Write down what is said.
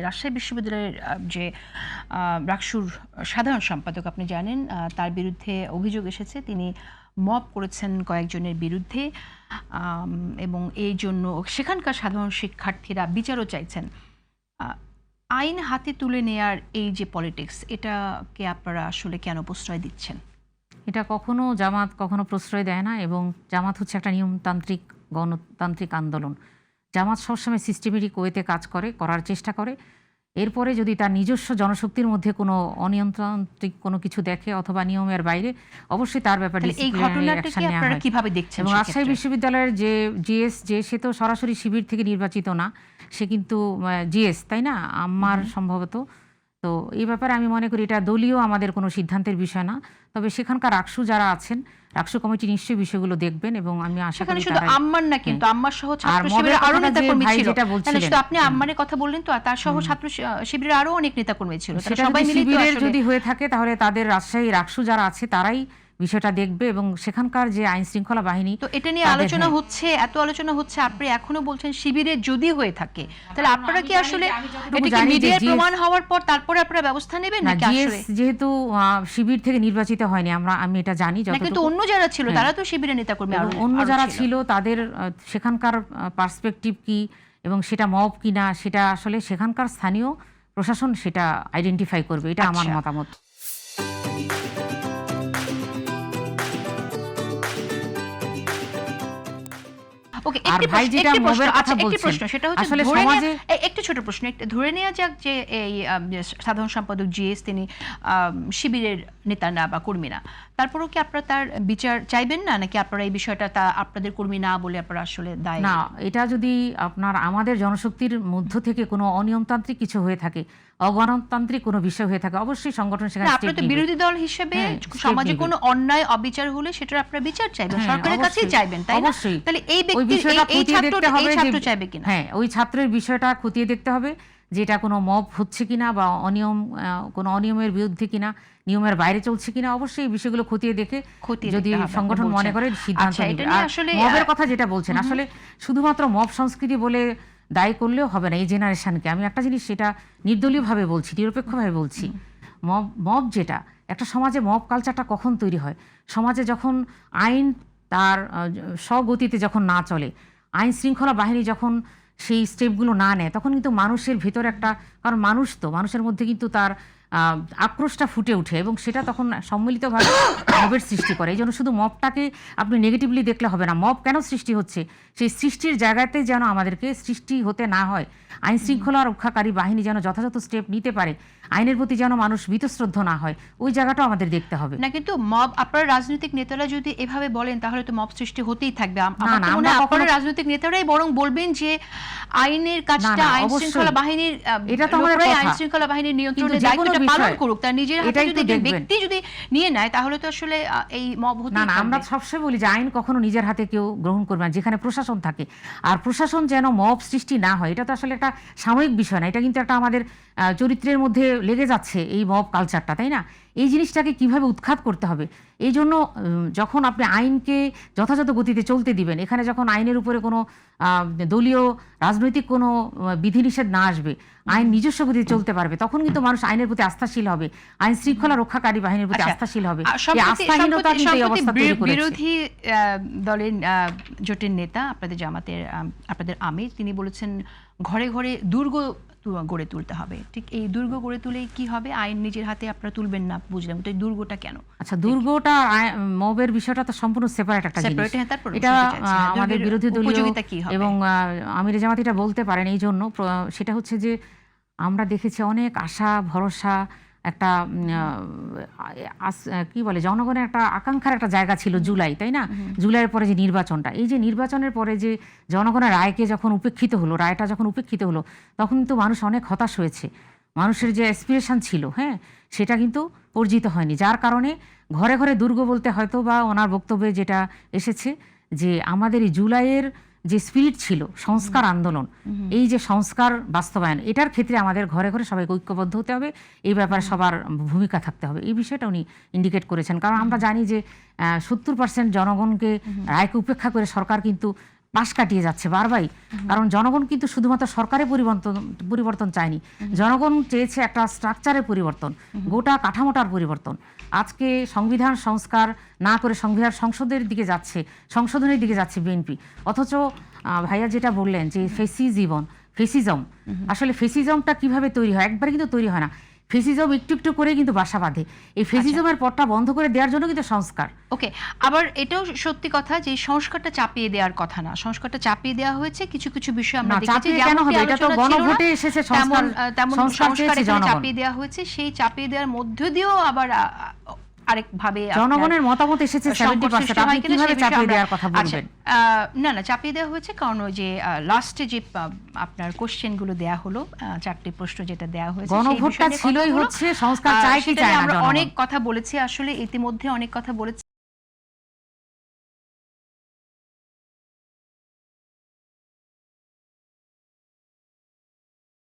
রাজশাহী বিশ্ববিদ্যালয়ের যে রাকসুর সাধারণ সম্পাদক আপনি জানেন, তার বিরুদ্ধে অভিযোগ এসেছে তিনি মব করেছেন কয়েকজনের বিরুদ্ধে, এবং এই জন্য সেখানকার সাধারণ শিক্ষার্থীরা বিচারও চাইছেন। আইন হাতে তুলে নেয়ার এই যে পলিটিক্স, এটাকে আপনারা আসলে কেন প্রশ্রয় দিচ্ছেন? এটা কখনো জামাত কখনো প্রশ্রয় দেয় না, এবং জামাত হচ্ছে একটা নিয়মতান্ত্রিক গণতান্ত্রিক আন্দোলন। জামাত সবসময় সিস্টেমেটিক ওয়েতে কাজ করার চেষ্টা করে। এরপরে যদি তার নিজস্ব জনশক্তির মধ্যে কোনো অনিয়ন্ত্রণিক কোনো কিছু দেখে অথবা নিয়মের বাইরে, অবশ্যই তার ব্যাপারে এই ঘটনাটাকে আপনারা কিভাবে দেখছেন? এবং রাজশাহী বিশ্ববিদ্যালয়ের যে জিএস, সে তো সরাসরি শিবির থেকে নির্বাচিত না, সে কিন্তু জিএস, তাই না, আম্মার সম্ভবত। তো এই ব্যাপারে আমি মনে করি এটা দলীয় আমাদের কোনো সিদ্ধান্তের বিষয় না। তবে সেখানকার রাকসু যারা আছেন, রাকসু কমিটি নিশ্চয়ই বিষয়গুলো দেখবেন, এবং আমি আশা করি শুধু আম্মার না, কিন্তু আম্মার সহ ছাত্র শিবিরের আরো নেতাকর্মী ছিল। শুধু আপনি আম্মারের কথা বললেন, তো তার সহ ছাত্র শিবিরের আরো অনেক নেতাকর্মী ছিল। সবাই মিলে যদি হয়ে থাকে তাহলে তাদের রাজশাহী রাকসু যারা আছে তারাই বিষয়টা দেখবে, এবং সেখানকার যে আইন শৃঙ্খলা বাহিনী, তো এটা নিয়ে আলোচনা হচ্ছে, এত আলোচনা হচ্ছে, আপনি এখনো বলছেন শিবিরে যদি হয়ে থাকে, তাহলে আপনারা কি আসলে এটা কি মিডিয়ার প্রমাণ হওয়ার পর তারপরে আপনারা ব্যবস্থা নেবেন নাকি? আসলে যেহেতু শিবির থেকে নির্বাচিত হয়নি, আমি এটা জানি, কিন্তু অন্য যারা ছিল তারা তো শিবিরের নেতাকর্মী, অন্য যারা ছিল তাদের সেখানকার পার্সপেক্টিভ কি এবং সেটা মব কিনা, সেটা আসলে সেখানকার স্থানীয় প্রশাসন সেটা আইডেন্টিফাই করবে, এটা আমার মতামত। একটু ছোট প্রশ্ন, ধরে নেওয়া যাক যে এই সাধারণ সম্পাদক জিএস তিনি শিবিরের নেতা না বা কর্মী না, তারপরেও কি আপনারা তার বিচার চাইবেন না, নাকি আপনারা এই বিষয়টা আপনাদের কর্মী না বলে আপনারা আসলে দায় না? এটা যদি আমাদের জনশক্তির মধ্য থেকে কোনো অনিয়মতান্ত্রিক কিছু হয়ে থাকে, অগণতান্ত্রিক কোনো বিষয় হয়ে থাকে, অবশ্যই সংগঠন সেখানে আপনারা তো বিরোধী দল হিসেবে সমাজে কোনো অন্যায় অবিচার হলে সেটার আপনারা বিচার চাইবেন, সরকারের কাছেই চাইবেন, তাই না? তাহলে এই ছাত্র চাইবে কিনা? হ্যাঁ, ওই ছাত্রের বিষয়টা খতিয়ে দেখতে হবে যে এটা কোনো মব হচ্ছে কিনা বা কোনো অনিয়মের বিরুদ্ধে কিনা, নিয়মের বাইরে চলছে কিনা। অবশ্যই এই বিষয়গুলো খতিয়ে দেখে যদি সংগঠন মনে করে সিদ্ধান্ত নেবে। মবের কথা যেটা বলছেন, আসলে শুধুমাত্র মব সংস্কৃতি বলে দায়ী করলেও হবে না এই জেনারেশনকে। আমি একটা জিনিস সেটা নির্দলীয়ভাবে বলছি, নিরপেক্ষভাবে বলছি। মব যেটা একটা সমাজে, মব কালচারটা কখন তৈরি হয়? সমাজে যখন আইন তার স্বগতিতে যখন না চলে, আইন শৃঙ্খলা বাহিনী যখন সেই স্টেপগুলো না নেয়, তখন কিন্তু মানুষের ভিতর একটা, কারণ মানুষের মধ্যে কিন্তু তার আক্রোশটা ফুটে ওঠে, এবং সেটা তখন সম্মিলিতভাবে মবের সৃষ্টি করে। এই জন্য শুধু মবটাকে আপনি নেগেটিভলি দেখলে হবে না। মব কেন সৃষ্টি হচ্ছে, সেই সৃষ্টির জায়গাতে যেন আমাদেরকে সৃষ্টি হতে না হয়, আইন শৃঙ্খলা রক্ষাকারী বাহিনী যেন যথাযথ স্টেপ নিতে পারে, আইনের প্রতি যেন মানুষ বীতশ্রদ্ধ না হয়, ওই জায়গাটাও আমাদের দেখতে হবে। না, কিন্তু মব, আপনারা রাজনৈতিক নেতারা যদি এভাবে বলেন তাহলে তো মব সৃষ্টি হতেই থাকবে। আপনারা রাজনৈতিক নেতারাই বরং বলবেন যে আইনের কাজটা আইন শৃঙ্খলা বাহিনীর, এটা তো আমাদের আইন শৃঙ্খলা বাহিনীর নিয়ন্ত্রণে দায়িত্বটা পালন করুক, তার নিজের হাতে যদি ব্যক্তি যদি নিয়ে নেয় তাহলে তো আসলে এই মব হতে না। আমরা সবসময় বলি যে আইন কখনো নিজের হাতে কেউ গ্রহণ করবে না, যেখানে প্রশাসন থাকে। আর প্রশাসন যেন মব সৃষ্টি না হয়, এটা তো আসলে একটা সাময়িক বিষয় না, এটা কিন্তু একটা আমাদের চরিত্রের মধ্যে লেগে যাচ্ছে এই মব কালচারটা, তাই না? এই জিনিসটাকে কিভাবে উৎখাত করতে হবে, এই জন্য যখন আপনি আইনকে যথাযথ গতিতে চলতে দিবেন, এখানে যখন আইনের উপরে কোনো দলীয় রাজনৈতিক কোনো বিধিনিষেধ না আসবে, আইন নিজস্ব গতিতে চলতে পারবে, তখন কিন্তু মানুষ আইনের প্রতি আস্থাশীল হবে, আইন শৃঙ্খলা রক্ষাকারী বাহিনীর প্রতি আস্থাশীল হবে। আস্থাহীনতা কিন্তু এই অবস্থা তৈরি করেছে। বিরোধী দলের জোটের নেতা আপনাদের জামাতের, আপনাদের আমির, তিনি বলেছেন ঘরে ঘরে দুর্গ গড়ে তুলতে হবে। ঠিক এই দুর্গ গড়ে তুলে কি হবে? আইন নিজের হাতে আপনারা তুলবেন না, বুঝলাম, তো এই দুর্গটা কেন? আচ্ছা, দুর্গটা মবের বিষয়টা তো সম্পূর্ণ সেপারেট একটা জিনিস। এটা আমাদের বিরোধী দলীয় এবং আমির জামাত এটা বলতে পারেন এই জন্য, সেটা হচ্ছে যে আমরা দেখেছি অনেক আশা ভরসা, একটা কি বলে, জনগণের একটা আকাঙ্ক্ষার একটা জায়গা ছিল জুলাই, তাই না? জুলাইয়ের পরে যে নির্বাচনটা, এই যে নির্বাচনের পরে যে জনগণের রায়কে যখন উপেক্ষিত হলো, রায়টা যখন উপেক্ষিত হলো, তখন কিন্তু মানুষ অনেক হতাশ হয়েছে। মানুষের যে অ্যাসপিরেশন ছিল, হ্যাঁ, সেটা কিন্তু অর্জিত হয়নি, যার কারণে ঘরে ঘরে দুর্গ বলতে হয়তো বা ওনার বক্তব্যে যেটা এসেছে যে আমাদের এই জুলাইয়ের যে স্পিরিট ছিল সংস্কার আন্দোলন, এই যে সংস্কার বাস্তবায়ন, এটার ক্ষেত্রে আমাদের ঘরে ঘরে সবাইকে ঐক্যবদ্ধ হতে হবে, এই ব্যাপারে সবার ভূমিকা থাকতে হবে, এই বিষয়টা উনি ইন্ডিকেট করেছেন। কারণ আমরা জানি যে 70% জনগণকে রায়কে উপেক্ষা করে সরকার কিন্তু পাশ কাটিয়ে যাচ্ছে বারবারই। কারণ জনগণ কিন্তু শুধুমাত্র সরকারের পরিবর্তন চায়নি, জনগণ চেয়েছে একটা স্ট্রাকচারের পরিবর্তন, গোটা কাঠামোটার পরিবর্তন। আজকে সংবিধান সংস্কার না করে সংবিধান সংশোধনের দিকে যাচ্ছে বিএনপি। অথচ ভাইয়া যেটা বললেন যে ফেসিজম, আসলে ফেসিজমটা কিভাবে তৈরি হয়? একবারে কিন্তু তৈরি হয় না। ফেসিজম একটু একটু করে কিন্তু বাসা বাঁধে। এই ফেসিজমের পথটা বন্ধ করে দেওয়ার জন্য কিন্তু সংস্কার। ওকে, আবার এটাও সত্যি কথা যে সংস্কারটা চাপিয়ে দেওয়ার কথা না, সংস্কারটা চাপিয়ে দেওয়া হয়েছে কিছু কিছু বিষয় আমরা দেখেছি, কেন হবে? এটা তো গণভোটে এসেছে, তেমন সংস্কার এখানে চাপিয়ে দেওয়া হয়েছে। সেই চাপিয়ে দেওয়ার মধ্য দিয়েও আবার আরেকভাবে জনগণের মতামত এসেছে 70%। আপনি কিভাবে চাপিয়ে দেওয়ার কথা বলবেন? না চাপিয়ে দেওয়া হয়েছে কারণ ওই যে লাস্টে যে আপনার কোশ্চেন গুলো দেয়া হলো, 4টি প্রশ্ন যেটা দেয়া হয়েছে, গণভোটটা ছিলই হচ্ছে সংস্কার চাই কি চায় না। আমরা অনেক কথা বলেছি, আসলে ইতিমধ্যে অনেক কথা বলেছি।